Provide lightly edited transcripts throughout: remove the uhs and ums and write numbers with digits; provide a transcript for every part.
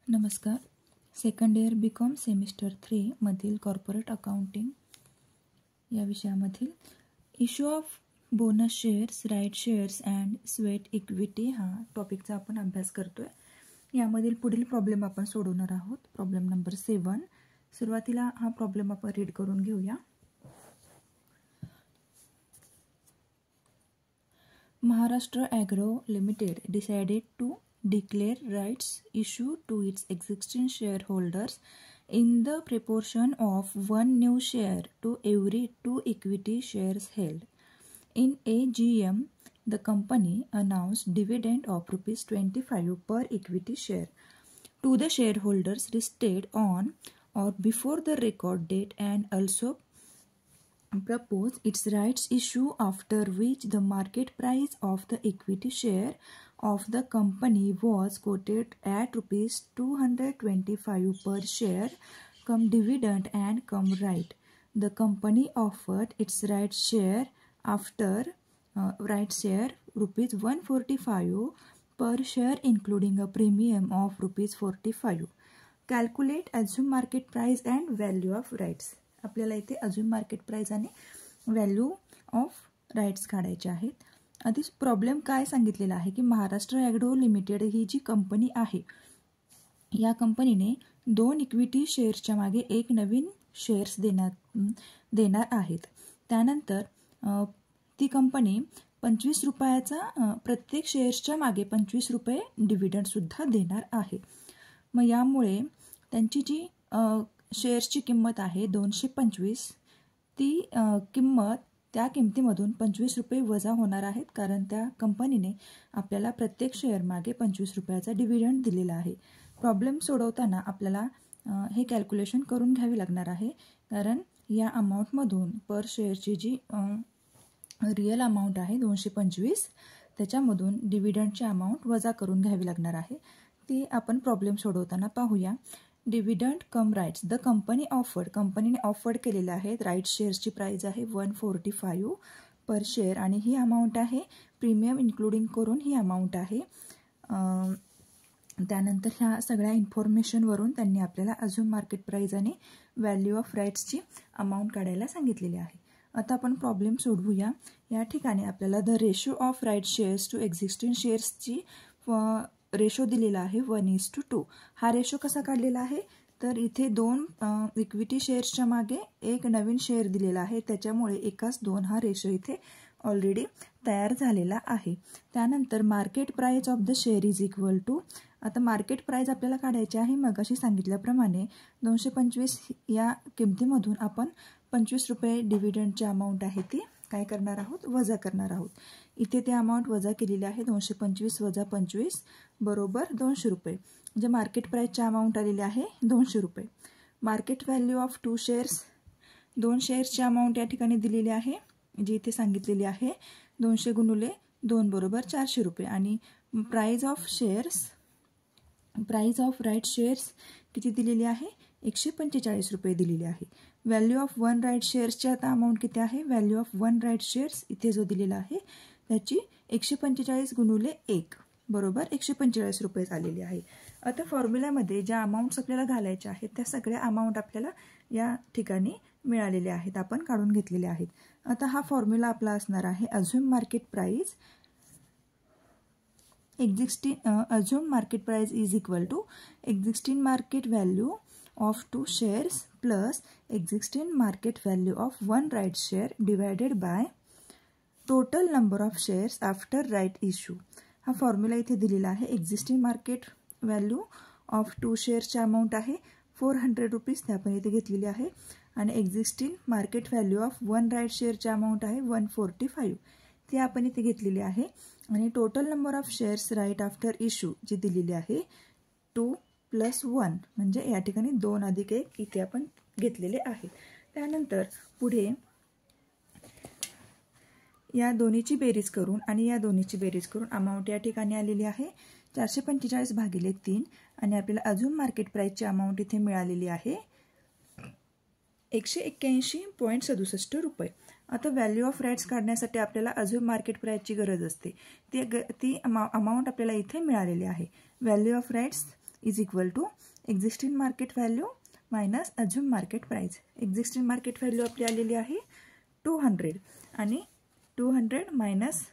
नमस्कार. Second year BCom semester 3 मधील corporate accounting या विषयामधील issue of bonus shares, right shares and sweat equity हा टॉपिकचा आपण अभ्यास करतोय. यामधील पुढील प्रॉब्लेम आपण सोडवणार आहोत. Problem number 7. सुरुवातीला हा प्रॉब्लेम आपण रीड करून घेऊया. Maharashtra Agro Limited decided to declare rights issue to its existing shareholders in the proportion of 1 new share to every 2 equity shares held. In AGM, the company announced dividend of ₹25 per equity share to the shareholders listed on or before the record date and also propose its rights issue, after which the market price of the equity share of the company was quoted at ₹225 per share, come dividend and come right. The company offered its rights share after ₹145 per share, including a premium of ₹45. Calculate assumed market price and value of rights. आपल्याला इथे अजून market price आणि value of rights काढायचे आहेत. आधी problem काय सांगितलेला आहे की महाराष्ट्र ॲग्रो लिमिटेड ही जी कंपनी आहे, या कंपनीने 2 इक्विटी शेअर्सच्या मागे एक नवीन शेअर्स देणार आहेत. त्यानंतर ती कंपनी ₹25 प्रत्येक शेअर्सच्या मागे ₹25 डिव्हिडंडसुद्धा देणार आहे. मग यामुळे त्यांची जी शेअर्सची किंमत आहे 225, ती किंमत त्या किमतीमधून ₹25 वजा होणार आहेत, कारण त्या कंपनीने आपल्याला प्रत्येक शेअर मागे ₹25चा डिव्हिडंड दिलेला आहे. प्रॉब्लेम सोडवताना आपल्याला हे कॅल्क्युलेशन करून घ्यावी लागणार आहे, कारण या अमाऊंटमधून पर शेअरची जी रिअल अमाऊंट आहे 225, त्याच्यामधून डिव्हिडंडची अमाऊंट वजा करून घ्यावी लागणार आहे. ती आपण प्रॉब्लेम सोडवताना पाहूया. Dividend cum rights. The company offered, कंपनीने ऑफर्ड केलेले आहेत. राईट्स शेअर्सची प्राईस आहे 145 पर शेअर आणि ही अमाऊंट आहे. प्रीमियम इन्क्लुडिंग करून ही अमाऊंट आहे. त्यानंतर ह्या सगळ्या इन्फॉर्मेशनवरून त्यांनी आपल्याला अजून मार्केट प्राईस आणि व्हॅल्यू ऑफ राईट्सची अमाऊंट काढायला सांगितलेली आहे. आता आपण प्रॉब्लेम सोडवूया. या ठिकाणी आपल्याला the ratio of right shares to existing शेअर्सची रेशो दिलेला आहे 1:2. हा रेशो कसा काढलेला आहे, तर इथे 2 इक्विटी शेअर्सच्या मागे एक नवीन शेअर दिलेला आहे, त्याच्यामुळे 1:2 हा रेशो इथे ऑलरेडी तयार झालेला आहे. त्यानंतर market price of the share is equal to, आता मार्केट प्राइस आपल्याला काढायची आहे. मगाशी सांगितल्याप्रमाणे 225 या किमतीमधून आपण ₹25 डिव्हिडंडची अमाऊंट आहे ती काय करणार आहोत, वजा करणार आहोत. इथे ते अमाऊंट वजा केलेली आहे. 225 वजा 25 बरोबर ₹200. म्हणजे मार्केट प्राईसची अमाऊंट आलेली आहे ₹200. मार्केट व्हॅल्यू ऑफ 2 शेअर्स, 2 शेअर्सची अमाऊंट या ठिकाणी दिलेली आहे, जी इथे सांगितलेली आहे 200 गुणुले 2 बरोबर ₹400. आणि price of shares, price of right shares किती दिलेली आहे, ₹145 दिलेली आहे. व्हॅल्यू ऑफ 1 राईट शेअर्सची आता अमाऊंट किती आहे, व्हॅल्यू ऑफ 1 राईट शेअर्स इथे जो दिलेला आहे त्याची 145 गुणुले 1 बरोबर ₹145 आलेली आहे. आता फॉर्म्युल्यामध्ये ज्या अमाऊंट्स आपल्याला घालायच्या आहेत त्या सगळ्या अमाऊंट आपल्याला या ठिकाणी मिळालेल्या आहेत, आपण काढून घेतलेल्या आहेत. आता हा फॉर्म्युला आपला असणार आहे assume market price, assume market price is equal to existing market value of 2 shares plus existing market value of 1 right share divided by total number of shares after right issue. हा formula इथे दिलेला आहे. Existing market value of 2 शेअर्सची amount आहे ₹400, ते आपण इथे घेतलेली आहे. आणि existing market value of 1 right शेअरची अमाऊंट आहे 145, ती आपण इथे घेतलेली आहे. आणि total number of shares right after issue जी दिलेली आहे 2 + 1, म्हणजे या ठिकाणी 2 + 1 इथे आपण घेतलेले आहे. त्यानंतर पुढे या दोन्हीची बेरीज करून आणि या दोन्हीची बेरीज करून अमाऊंट या ठिकाणी आलेली आहे 445/3 आणि आपल्याला अजून मार्केट प्राइसची अमाऊंट इथे मिळालेली आहे ₹181.67. आता व्हॅल्यू ऑफ राईट्स काढण्यासाठी आपल्याला अजून मार्केट प्राइसची गरज असते. ती अमाऊंट आपल्याला इथे मिळालेली आहे. Value of rights is equal to existing market value minus assume market price. Existing market value आपली आलेली आहे 200 आणि 200 मायनस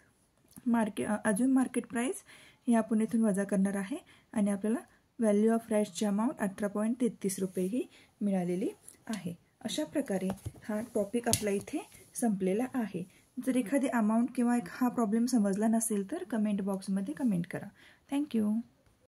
अज्युम मार्केट प्राईस हे आपण इथून वजा करणार आहे आणि आपल्याला व्हॅल्यू ऑफ राईट्सची अमाऊंट 18.33 रुपये ही मिळालेली आहे. अशा प्रकारे हा टॉपिक आपला इथे संपलेला आहे. जर एखादी अमाऊंट किंवा हा प्रॉब्लेम समजला नसेल तर कमेंट बॉक्समध्ये कमेंट करा. थँक्यू.